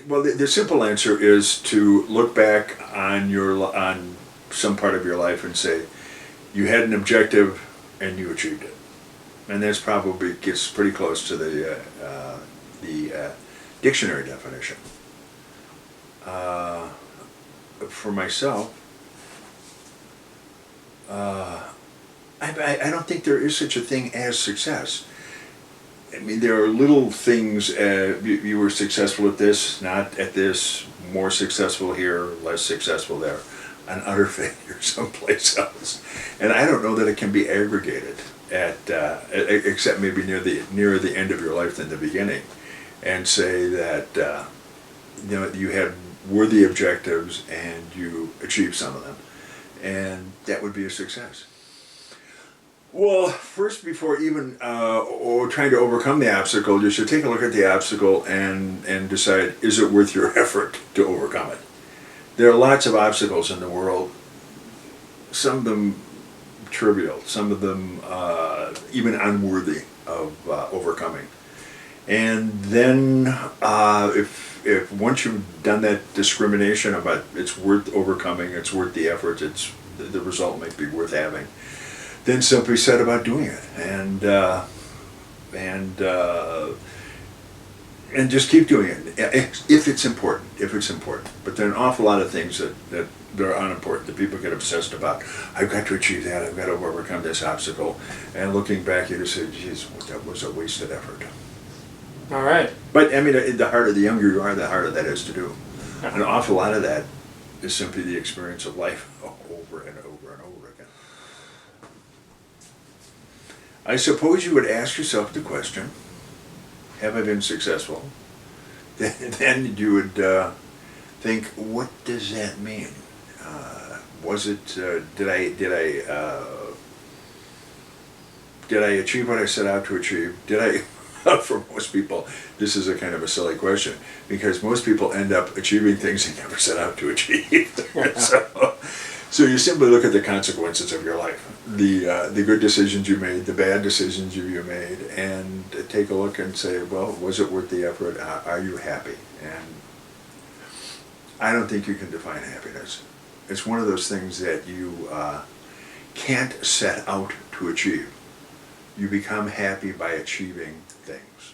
Well, the simple answer is to look back on on some part of your life and say you had an objective and you achieved it, and that's probably gets pretty close to the dictionary definition. For myself, I don't think there is such a thing as success. I mean, there are little things. You were successful at this, not at this. More successful here, less successful there, an utter failure someplace else. And I don't know that it can be aggregated except maybe nearer the end of your life than the beginning, and say that you had worthy objectives and you achieved some of them, and that would be a success. Well, first, before even trying to overcome the obstacle, you should take a look at the obstacle and decide, is it worth your effort to overcome it? There are lots of obstacles in the world, some of them trivial, some of them even unworthy of overcoming. And then if once you've done that discrimination about it's worth overcoming, it's worth the effort, the result might be worth having, then simply set about doing it, and just keep doing it if it's important. But there are an awful lot of things that are unimportant that people get obsessed about. I've got to achieve that. I've got to overcome this obstacle. And looking back, you just say, "Geez, that was a wasted effort." All right. But I mean, the younger you are, the harder that is to do. An awful lot of that is simply the experience of life over and over and over again. I suppose you would ask yourself the question, have I been successful? Then you would think, what does that mean? Was it, did I achieve what I set out to achieve? Did I, for most people, this is a kind of a silly question, because most people end up achieving things they never set out to achieve. So you simply look at the consequences of your life, the good decisions you made, the bad decisions you made, and take a look and say, well, was it worth the effort? Are you happy? And I don't think you can define happiness. It's one of those things that you can't set out to achieve. You become happy by achieving things.